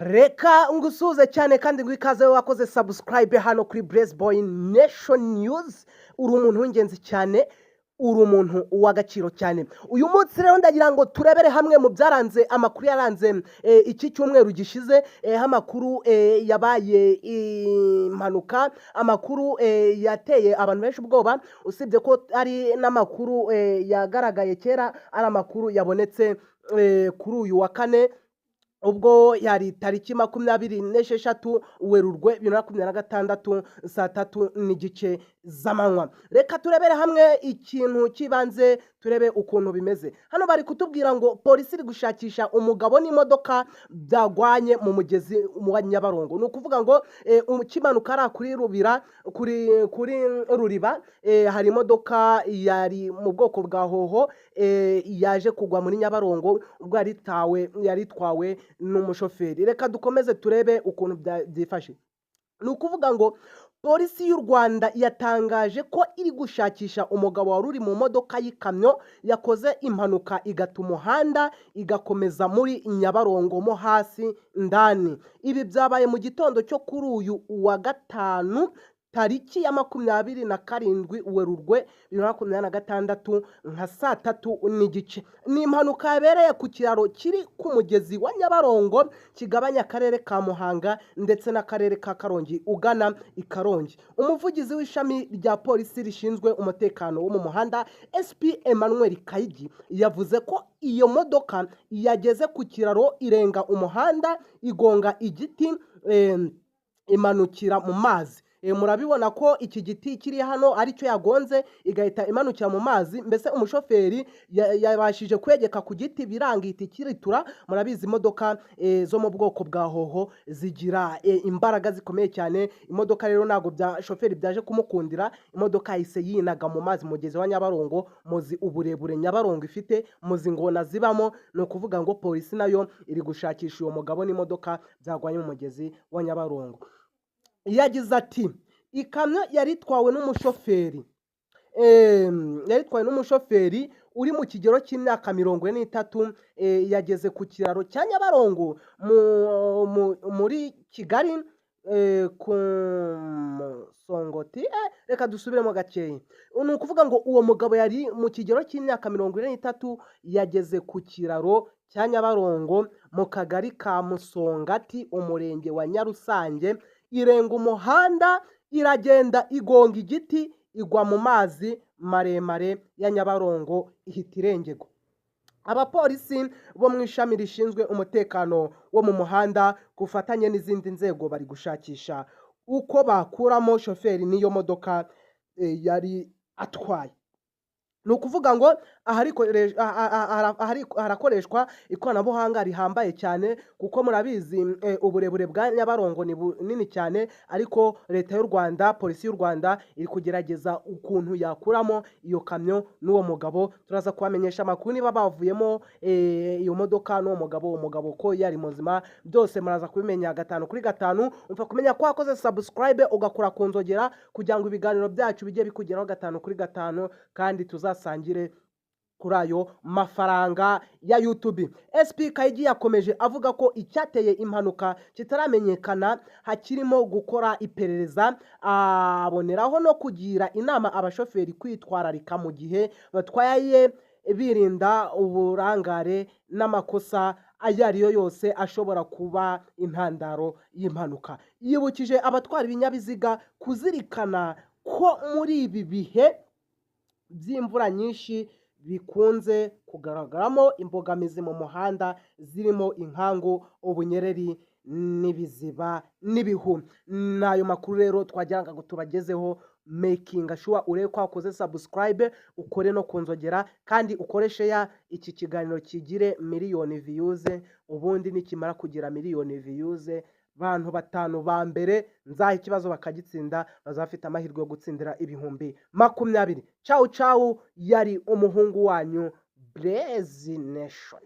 Reka ngusuze cyane kandi ngo ikaze wakoze subscribe hano kuri Blaze Boy Nation News. Uri umuntu w'ingenzi cyane, uri umuntu w'agaciro cyane. Uyu munsi rero ndagira ngo turebere hamwe mu byaranze amakuru yaranze iki cyumweru gishize, amakuru yabaye impanuka, amakuru yateye abantu benshi ubwoba, usibye ko ari n'amakuru yagaragaye kera, ari amakuru yabonetse kuri uyu wa kane, ubwo yari tariki 26 Werurwe 2026 saa 3:30 z'amanywa. Reka turebere hamwe ikintu kibanze, turebe ukuntu bimeze. Hano bari kutubwira ngo polisi iri gushakisha umugabo n'imodoka byagwanye mu mugezi wa Nyabarongo. Ni ukuvuga ngo ukimanuka ari kuri Rubira, kuri Ruriba, hari imodoka yari mu bwoko bwa hoho yaje kugwa muri Nyabarongo, ubwo yaritwawe n'umushoferi. Reka dukomeze turebe ukuntu byifashe. Ni ukuvuga ngo polisi y'u Rwanda yatangaje ko iri gushakisha umugabo wari uri mu modoka y'ikamyo yakoze impanuka igata umuhanda igakomeza muri Nyabarongo mo hasi ndani. Ibi byabaye mu gitondo cyo kuri uyu wa gatanu tariki ya 27 Werurwe 2026 nka saa 3:30. Ni impanuka yabereye ku kiraro kiri ku mugezi wa Nyabarongo kigabanya akarere ka Muhanga ndetse n'akarere ka Karongi ugana i Karongi. Umuvugizi w'ishami rya polisi rishinzwe umutekano wo mu muhanda SP Emmanuel Kayigi yavuze ko iyo modoka yageze ku kiraro irenga umuhanda igonga igiti, imanukira mu mazi. Murabibona ko iki giti kiri hano aricyo yagonze igahita imanukira mu mazi. Mbese umushoferi yabashije kwegeka ku giti biranga iti kiritura. Murabizi imodoka zo mu bwoko bwa hoho zigira imbaraga zikomeye cyane. Imodoka rero ntago shoferi byaje kumukundira, imodoka yahise yinaga mu mazi mugezi wa Nyabarongo. Muzi uburebure Nyabarongo ifite, muzi ngona zibamo. Ni ukuvuga ngo polisi nayo iri gushakisha uwo mugabo n'imodoka byagwanye mu mugezi wa Nyabarongo. Yagize ati ikamyo yaritwawe n'umushoferi uri mu kigero cy'imyaka 43, yageze ku kiraro cya Nyabarongo muri Kigali ku Songoti. Reka dusubiremo gakeya. Ni ukuvuga ngo uwo mugabo yari mu kigero cy'imyaka 43, yageze ku kiraro cya Nyabarongo mu kagari ka Musongati, umurenge wa Nyarusange, irenga umuhanda iragenda igonga igiti igwa mu mazi maremare ya Nyabarongo ihita irengego. Abapolisi bo mu ishami rishinzwe umutekano wo mu muhanda gufatanye n'izindi nzego bari gushakisha uko bakuramo shoferi n'iyo modoka yari atwaye. Ni ukuvuga ngo harakoreshwa ikoranabuhanga rihambaye cyane, kuko murabizi uburebure bwa Nyabarongo ni bunini cyane, ariko leta y'u Rwanda, polisi y'u Rwanda iri kugerageza ukuntu yakuramo iyo kamyo n'uwo mugabo. Turaza kubamenyesha amakuru niba bavuyemo iyo modoka n'uwo mugabo ko yari muzima. Byose muraza kubimenya 5/5. Umva kumenya ko wakoze subscribe ugakora ku nzogera kugira ngo ibiganiro byacu bijye bikugeraho 5/5 kandi tuzasangire kuri ayo mafaranga ya YouTube. SP Kayigi yakomeje avuga ko icyateye impanuka kitaramenyekana, hakirimo gukora iperereza. Aboneraho no kugira inama abashoferi kwitwararika mu gihe batwaye, birinda uburangare n'amakosa ayo ariyo yose ashobora kuba intandaro y'impanuka. Yibukije abatwara ibinyabiziga kuzirikana ko muri ibi bihe by'imvura nyinshi bikunze kugaragaramo imbogamizi mu muhanda zirimo inkangu, ubunyereri n'ibiziba n'ibihu. N'ayo makuru rero twagiraga ngo tubagezeho. Making sure urebe ko wakoze subscribe, ukore no kunzogera kandi ukoreshe iki kiganiro kigire miliyoni views. Ubundi nikimara kugira miliyoni views, bantu 5 ba mbere nzaha ikibazo bakagitsinda bazafite amahirwe yo gutsindira ibihumbi 20. Ciao ciao, yari umuhungu wanyu Blaze Nation.